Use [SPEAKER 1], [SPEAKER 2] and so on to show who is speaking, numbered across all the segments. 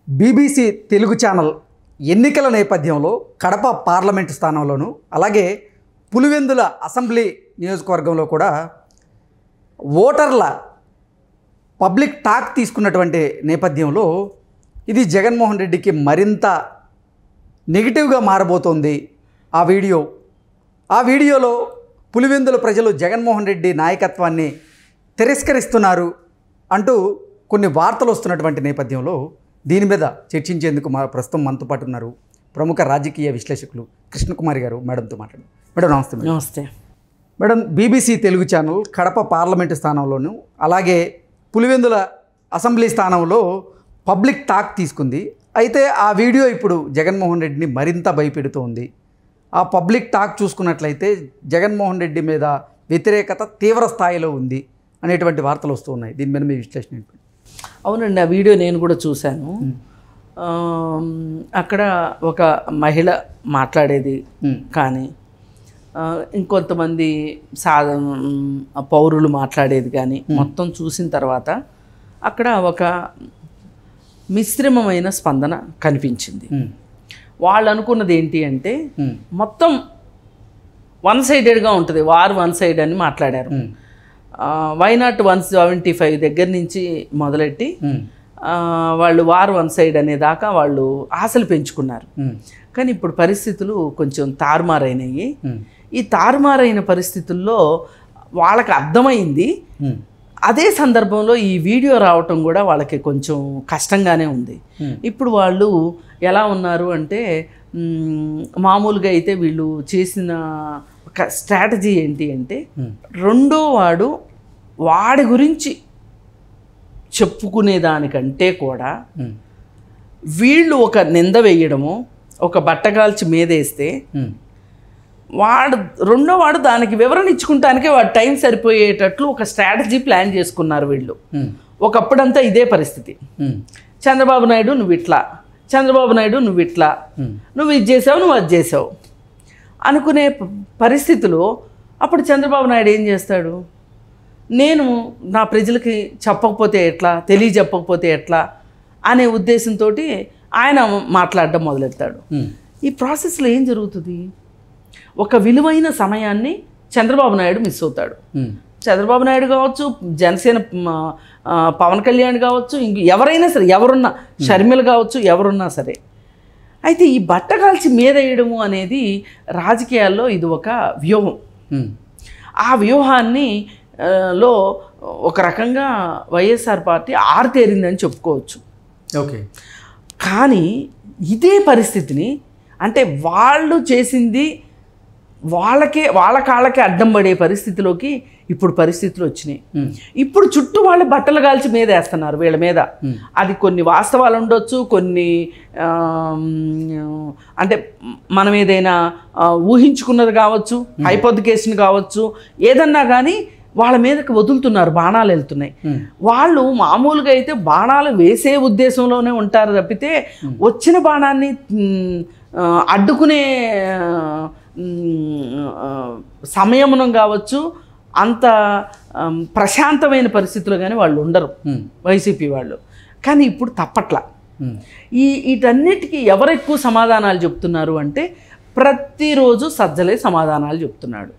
[SPEAKER 1] BBC Telugu channel ఎన్నికల నేపథ్యంలో Kadapa parliament స్థానంలోను అలాగే పులివెందుల అసెంబ్లీ నియోజకవర్గంలో కూడా ఓటర్ల పబ్లిక్ టాక్ తీసుకున్నటువంటి నేపథ్యంలో ఇది జగన్మోహన్ రెడ్డికి మరింత నెగిటివ్గా మారబోతోంది. ఆ వీడియోలో పులివెందుల ప్రజలు జగన్మోహన్ రెడ్డి నాయకత్వాన్ని తిరస్కరిస్తున్నారు అంటూ కొన్ని వార్తలు వస్తున్నటువంటి నేపథ్యంలో దీని మీద చర్చించేందుకు ప్రస్తుతం మనతో పాటు ఉన్నారు ప్రముఖ రాజకీయ విశ్లేషకులు కృష్ణకుమారి గారు. మేడంతో మాట్లాడు. మేడం నమస్తే.
[SPEAKER 2] నమస్తే
[SPEAKER 1] madam. BBC Telugu channel Kadapa parliament స్థానంలోను అలాగే పులివెందుల అసెంబ్లీ స్థానంలో పబ్లిక్ టాక్ తీసుకుంది. అయితే ఆ వీడియో ఇప్పుడు జగన్మోహన్ రెడ్డిని మరింత భయపెడుతోంది. ఆ పబ్లిక్ టాక్ చూసుకున్నట్లయితే జగన్మోహన్ రెడ్డి మీద వ్యతిరేకత తీవ్ర స్థాయిలో ఉంది అనేటువంటి వార్తలు వస్తూ ఉన్నాయి. దీని మీద మీ విశ్లేషణ ఏంటి?
[SPEAKER 2] అవునండి, ఆ వీడియో నేను కూడా చూశాను. అక్కడ ఒక మహిళ మాట్లాడేది కానీ ఇంకొంతమంది పౌరులు మాట్లాడేది కానీ మొత్తం చూసిన తర్వాత అక్కడ ఒక మిశ్రమమైన స్పందన కనిపించింది. వాళ్ళు అనుకున్నది ఏంటి అంటే మొత్తం వన్ సైడెడ్గా ఉంటుంది, వార్ వన్ సైడ్ అని మాట్లాడారు. వైనాట్ 175 దగ్గర నుంచి మొదలెట్టి వాళ్ళు వార్ వన్ సైడ్ అనే దాకా వాళ్ళు ఆశలు పెంచుకున్నారు. కానీ ఇప్పుడు పరిస్థితులు కొంచెం తారుమారైనవి. ఈ తారుమారైన పరిస్థితుల్లో వాళ్ళకి అర్థమైంది. అదే సందర్భంలో ఈ వీడియో రావటం కూడా వాళ్ళకి కొంచెం కష్టంగానే ఉంది. ఇప్పుడు వాళ్ళు ఎలా ఉన్నారు అంటే మామూలుగా అయితే వీళ్ళు చేసిన ఒక స్ట్రాటజీ ఏంటి అంటే రెండో వాడి గురించి చెప్పుకునే దానికంటే కూడా వీళ్ళు ఒక నింద వేయడము, ఒక బట్టగాల్చి మీదేస్తే రెండో వాడు దానికి వివరణ ఇచ్చుకుంటానికే వాడు టైం సరిపోయేటట్లు ఒక స్ట్రాటజీ ప్లాన్ చేసుకున్నారు వీళ్ళు. ఒకప్పుడంతా ఇదే పరిస్థితి. చంద్రబాబు నాయుడు నువ్వు ఇట్లా, చంద్రబాబు నాయుడు నువ్వు ఇట్లా, నువ్వు ఇది చేసావు, నువ్వు అది చేసావు అనుకునే పరిస్థితిలో అప్పుడు చంద్రబాబు నాయుడు ఏం చేస్తాడు? నేను నా ప్రజలకి చెప్పకపోతే ఎట్లా, తెలియజెప్పకపోతే ఎట్లా అనే ఉద్దేశంతో ఆయన మాట్లాడడం మొదలెడతాడు. ఈ ప్రాసెస్లో ఏం జరుగుతుంది? ఒక విలువైన సమయాన్ని చంద్రబాబు నాయుడు మిస్ అవుతాడు. చంద్రబాబు నాయుడు కావచ్చు, జనసేన పవన్ కళ్యాణ్ కావచ్చు, ఎవరైనా సరే, ఎవరున్నా షర్మిల కావచ్చు, ఎవరున్నా సరే. అయితే ఈ బట్టగాల్చి మీదేయడము అనేది రాజకీయాల్లో ఇది ఒక వ్యూహం. ఆ వ్యూహాన్ని లో ఒక రకంగా వైఎస్ఆర్ పార్టీ ఆరితేరిందని చెప్పుకోవచ్చు.
[SPEAKER 1] ఓకే.
[SPEAKER 2] కానీ ఇదే పరిస్థితిని అంటే వాళ్ళు చేసింది వాళ్ళ కాళ్ళకే అడ్డం పడే పరిస్థితిలోకి ఇప్పుడు పరిస్థితులు వచ్చినాయి. ఇప్పుడు చుట్టూ వాళ్ళు బట్టలు కాల్చి మీద వేస్తున్నారు వీళ్ళ మీద. అది కొన్ని వాస్తవాలు ఉండొచ్చు, కొన్ని అంటే మనం ఏదైనా ఊహించుకున్నది కావచ్చు, హైపోథికేషన్ కావచ్చు, ఏదన్నా కానీ వాళ్ళ మీదకి వదులుతున్నారు, బాణాలు వెళ్తున్నాయి. వాళ్ళు మామూలుగా అయితే బాణాలు వేసే ఉద్దేశంలోనే ఉంటారు తప్పితే వచ్చిన బాణాన్ని అడ్డుకునే సమయమునం కావచ్చు అంత ప్రశాంతమైన పరిస్థితుల్లో కానీ వాళ్ళు ఉండరు వైసీపీ వాళ్ళు. కానీ ఇప్పుడు తప్పట్లా. వీటన్నిటికీ ఎవరు ఎక్కువ సమాధానాలు చెప్తున్నారు అంటే ప్రతిరోజు సజ్జలే సమాధానాలు చెప్తున్నాడు.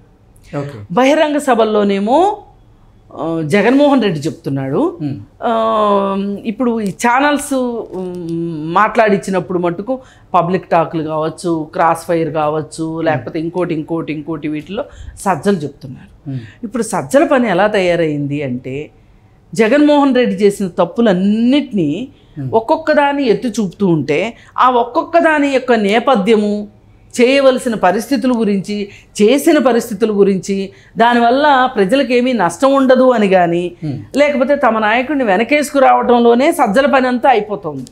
[SPEAKER 2] బహిరంగ సభల్లోనేమో జగన్మోహన్ రెడ్డి చెప్తున్నాడు. ఇప్పుడు ఈ ఛానల్స్ మాట్లాడిచ్చినప్పుడు మటుకు పబ్లిక్ టాక్లు కావచ్చు, క్రాస్ ఫైర్ కావచ్చు, లేకపోతే ఇంకోటి వీటిలో సజ్జలు చెప్తున్నారు. ఇప్పుడు సజ్జల పని ఎలా తయారైంది అంటే జగన్మోహన్ రెడ్డి చేసిన తప్పులన్నిటినీ ఒక్కొక్క దాన్ని ఎత్తి చూపుతూ ఉంటే ఆ ఒక్కొక్క దాని యొక్క నేపథ్యము, చేయవలసిన పరిస్థితుల గురించి, చేసిన పరిస్థితుల గురించి, దానివల్ల ప్రజలకేమీ నష్టం ఉండదు అని కానీ, లేకపోతే తమ నాయకుడిని వెనకేసుకు రావడంలోనే సజ్జల పని అంతా అయిపోతుంది.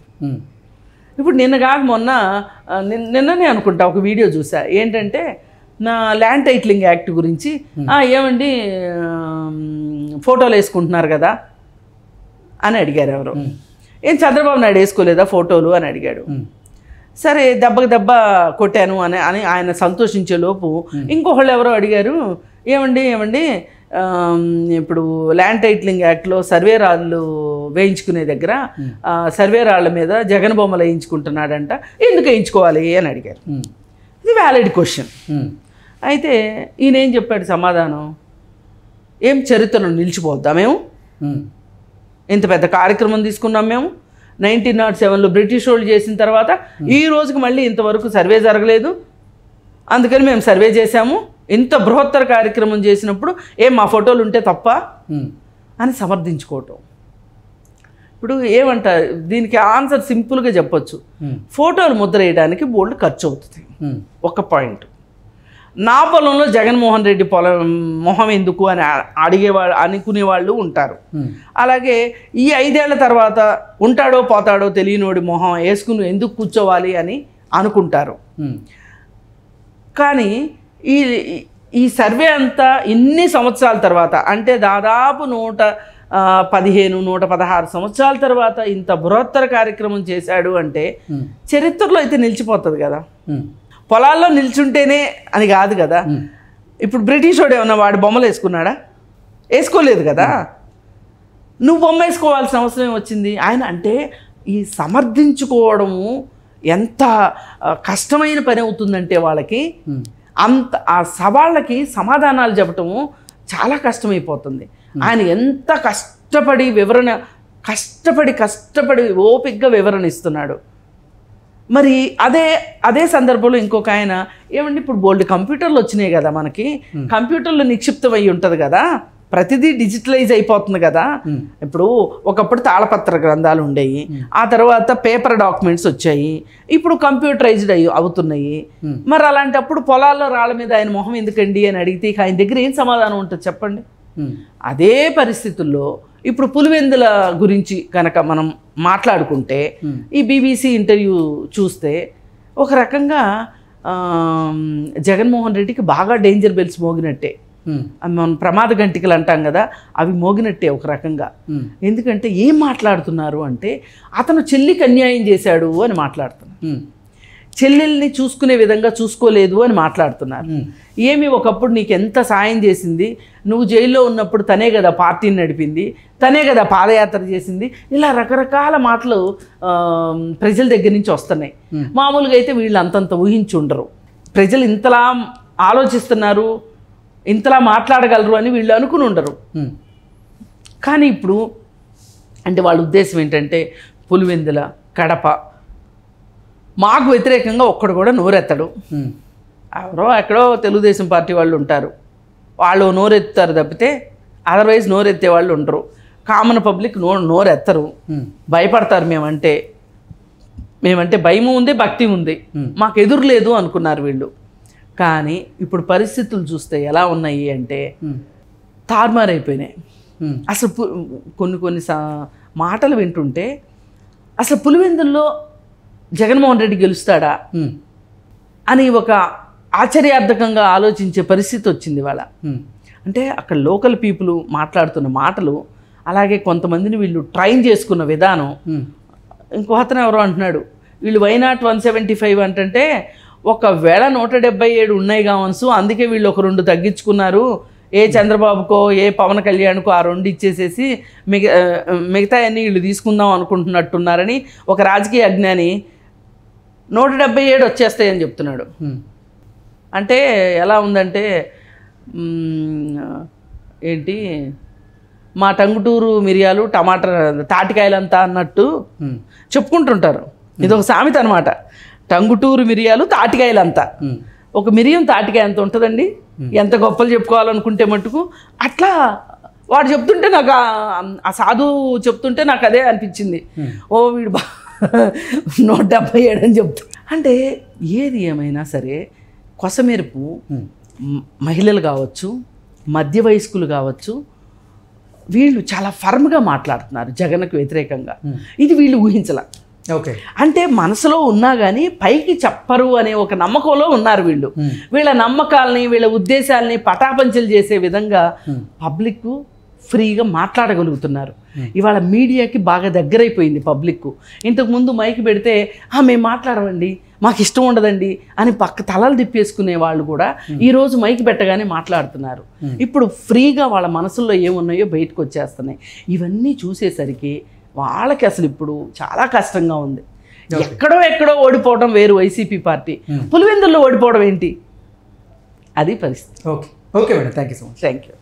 [SPEAKER 2] ఇప్పుడు నిన్ననే అనుకుంటా ఒక వీడియో చూసా. ఏంటంటే నా ల్యాండ్ టైటిలింగ్ యాక్ట్ గురించి ఏమండి ఫోటోలు వేసుకుంటున్నారు కదా అని అడిగారు ఎవరు. ఏం చంద్రబాబు నాయుడు వేసుకోలేదా ఫోటోలు అని అడిగాడు. సరే దెబ్బకి దెబ్బ కొట్టాను అని ఆయన సంతోషించే లోపు ఇంకొకళ్ళు ఎవరో అడిగారు, ఏమండి ఇప్పుడు ల్యాండ్ టైటిలింగ్ యాక్ట్లో సర్వే రాళ్ళు వేయించుకునే దగ్గర సర్వే రాళ్ళ మీద జగన్ బొమ్మలు వేయించుకుంటున్నాడంట, ఎందుకు వేయించుకోవాలి అని అడిగారు. ఇది వ్యాలిడ్ క్వశ్చన్. అయితే ఈయన ఏం చెప్పాడు సమాధానం, ఏం చరిత్రలో నిలిచిపోద్దా మేము, ఇంత పెద్ద కార్యక్రమం తీసుకున్నాం మేము 1907లో బ్రిటిష్ వాళ్ళు చేసిన తర్వాత ఈ రోజుకి మళ్ళీ ఇంతవరకు సర్వే జరగలేదు, అందుకని మేము సర్వే చేశాము, ఇంత బృహత్తర కార్యక్రమం చేసినప్పుడు ఏం మా ఫోటోలు ఉంటే తప్ప అని సమర్థించుకోవటం. ఇప్పుడు ఏమంటారు దీనికి ఆన్సర్ సింపుల్గా చెప్పొచ్చు, ఫోటోలు ముద్ర వేయడానికి బోల్డ్ ఖర్చు అవుతుంది. ఒక పాయింట్, నా పొలంలో జగన్మోహన్ రెడ్డి పొలం మొహం ఎందుకు అని అడిగేవాళ్ళు అనుకునేవాళ్ళు ఉంటారు. అలాగే ఈ 5 ఏళ్ల తర్వాత ఉంటాడో పోతాడో తెలియనివాడి మొహం వేసుకుని ఎందుకు కూర్చోవాలి అని అనుకుంటారు. కానీ ఈ సర్వే అంతా ఇన్ని సంవత్సరాల తర్వాత, అంటే దాదాపు 115-116 సంవత్సరాల తర్వాత ఇంత బృహత్తర కార్యక్రమం చేశాడు అంటే చరిత్రలో అయితే నిలిచిపోతుంది కదా. పొలాల్లో నిల్చుంటేనే అని కాదు కదా. ఇప్పుడు బ్రిటిష్ వాడు ఏమన్నా వాడు బొమ్మలు వేసుకున్నాడా? వేసుకోలేదు కదా. నువ్వు బొమ్మ వేసుకోవాల్సిన అవసరం వచ్చింది. ఆయన అంటే ఈ సమర్థించుకోవడము ఎంత కష్టమైన పని అవుతుందంటే వాళ్ళకి అంత ఆ సవాళ్ళకి సమాధానాలు చెప్పటము చాలా కష్టమైపోతుంది. ఆయన ఎంత కష్టపడి కష్టపడి ఓపికగా వివరణ ఇస్తున్నాడు. మరి అదే సందర్భంలో ఇంకొక ఆయన ఏమండి ఇప్పుడు బోల్డ్ కంప్యూటర్లు వచ్చినాయి కదా, మనకి కంప్యూటర్లో నిక్షిప్తం అయి ఉంటుంది కదా, ప్రతిదీ డిజిటలైజ్ అయిపోతుంది కదా. ఇప్పుడు ఒకప్పుడు తాళపత్ర గ్రంథాలు ఉండేవి, ఆ తర్వాత పేపర్ డాక్యుమెంట్స్ వచ్చాయి, ఇప్పుడు కంప్యూటరైజ్డ్ అవుతున్నాయి. మరి అలాంటప్పుడు పొలాల్లో రాళ్ళ మీద ఆయన మొహం ఎందుకండి అని అడిగితే ఆయన దగ్గర ఏం సమాధానం ఉంటుంది చెప్పండి. అదే పరిస్థితుల్లో ఇప్పుడు పులివెందుల గురించి కనుక మనం మాట్లాడుకుంటే ఈ బీబీసీ ఇంటర్వ్యూ చూస్తే ఒక రకంగా జగన్మోహన్ రెడ్డికి బాగా డేంజర్ బెల్స్ మోగినట్టే, మనం ప్రమాద గంటికలు అంటాం కదా, అవి మోగినట్టే ఒక రకంగా. ఎందుకంటే ఏం మాట్లాడుతున్నారు అంటే అతను చెల్లికి అన్యాయం చేశాడు అని మాట్లాడుతున్నారు, చెల్లెల్ని చూసుకునే విధంగా చూసుకోలేదు అని మాట్లాడుతున్నారు. ఏమి ఒకప్పుడు నీకు ఎంత సాయం చేసింది, నువ్వు జైల్లో ఉన్నప్పుడు తనే కదా పార్టీని నడిపింది, తనే కదా పాదయాత్ర చేసింది, ఇలా రకరకాల మాటలు ప్రజల దగ్గర నుంచి వస్తున్నాయి. మామూలుగా అయితే వీళ్ళు అంతంత ఊహించి ఉండరు, ప్రజలు ఇంతలా ఆలోచిస్తున్నారు, ఇంతలా మాట్లాడగలరు అని వీళ్ళు అనుకుని ఉండరు. కానీ ఇప్పుడు అంటే వాళ్ళ ఉద్దేశం ఏంటంటే పులివెందుల, కడప మాకు వ్యతిరేకంగా ఒక్కడు కూడా నోరెత్తడు. ఎవరో ఎక్కడో తెలుగుదేశం పార్టీ వాళ్ళు ఉంటారు, వాళ్ళు నోరెత్తారు తప్పితే అదర్వైజ్ నోరెత్తే వాళ్ళు ఉండరు. కామన్ పబ్లిక్ నోరెత్తరు, భయపడతారు. మేమంటే భయము ఉంది, భక్తి ఉంది, మాకు ఎదురు లేదు అనుకున్నారు వీళ్ళు. కానీ ఇప్పుడు పరిస్థితులు చూస్తే ఎలా ఉన్నాయి అంటే తారుమారైపోయినాయి. అసలు కొన్ని మాటలు వింటుంటే అసలు పులివెందుల్లో జగన్మోహన్ రెడ్డి గెలుస్తాడా అని ఒక ఆశ్చర్యార్థకంగా ఆలోచించే పరిస్థితి వచ్చింది వాళ్ళ. అంటే అక్కడ లోకల్ పీపుల్ మాట్లాడుతున్న మాటలు, అలాగే కొంతమందిని వీళ్ళు ట్రైన్ చేసుకున్న విధానం. ఇంకో అతను ఎవరో అంటున్నాడు వీళ్ళు వైనాట్ 175 అంటే ఒకవేళ 177 ఉన్నాయి కావచ్చు, అందుకే వీళ్ళు ఒక 2 తగ్గించుకున్నారు, ఏ చంద్రబాబుకో ఏ పవన్ కళ్యాణ్కో ఆ 2 ఇచ్చేసేసి మిగతా అన్నీ వీళ్ళు తీసుకుందాం అనుకుంటున్నట్టున్నారని ఒక రాజకీయ అజ్ఞాని 177 వచ్చేస్తాయని చెప్తున్నాడు. అంటే ఎలా ఉందంటే ఏంటి మా టంగుటూరు మిరియాలు టమాటా తాటికాయలంతా అన్నట్టు చెప్పుకుంటుంటారు. ఇది ఒక సామెత అనమాట. టంగుటూరు మిరియాలు తాటికాయలంతా. ఒక మిరియం తాటికాయ ఎంత ఉంటుందండి, ఎంత గొప్పలు చెప్పుకోవాలనుకుంటే మట్టుకు. అట్లా వాడు చెప్తుంటే నాకు ఆ సాధువు చెప్తుంటే నాకు అదే అనిపించింది. ఓ వీడు 177 అని చెప్తా. అంటే ఏది ఏమైనా సరే కొసమెరుపు మహిళలు కావచ్చు, మధ్య వయస్కులు కావచ్చు, వీళ్ళు చాలా ఫర్మ్గా మాట్లాడుతున్నారు జగన్కు వ్యతిరేకంగా. ఇది వీళ్ళు ఊహించాల.
[SPEAKER 1] ఓకే,
[SPEAKER 2] అంటే మనసులో ఉన్నా కానీ పైకి చెప్పరు అనే ఒక నమ్మకంలో ఉన్నారు వీళ్ళు. వీళ్ళ నమ్మకాలని, వీళ్ళ ఉద్దేశాలని పటాపంచలు చేసే విధంగా పబ్లిక్ ఫ్రీగా మాట్లాడగలుగుతున్నారు. ఇవాళ మీడియాకి బాగా దగ్గరైపోయింది పబ్లిక్. ఇంతకుముందు మైక్ పెడితే మేము మాట్లాడమండి, మాకు ఇష్టం ఉండదండి అని పక్క తలలు తిప్పేసుకునే వాళ్ళు కూడా ఈరోజు మైక్ పెట్టగానే మాట్లాడుతున్నారు. ఇప్పుడు ఫ్రీగా వాళ్ళ మనసుల్లో ఏమున్నాయో బయటకు వచ్చేస్తున్నాయి. ఇవన్నీ చూసేసరికి వాళ్ళకి అసలు ఇప్పుడు చాలా కష్టంగా ఉంది. ఎక్కడో ఓడిపోవడం వేరు వైసీపీ పార్టీ, పులివెందుల్లో ఓడిపోవడం ఏంటి, అది పరిస్థితి.
[SPEAKER 1] Okay madam, thank you so much.
[SPEAKER 2] Thank you.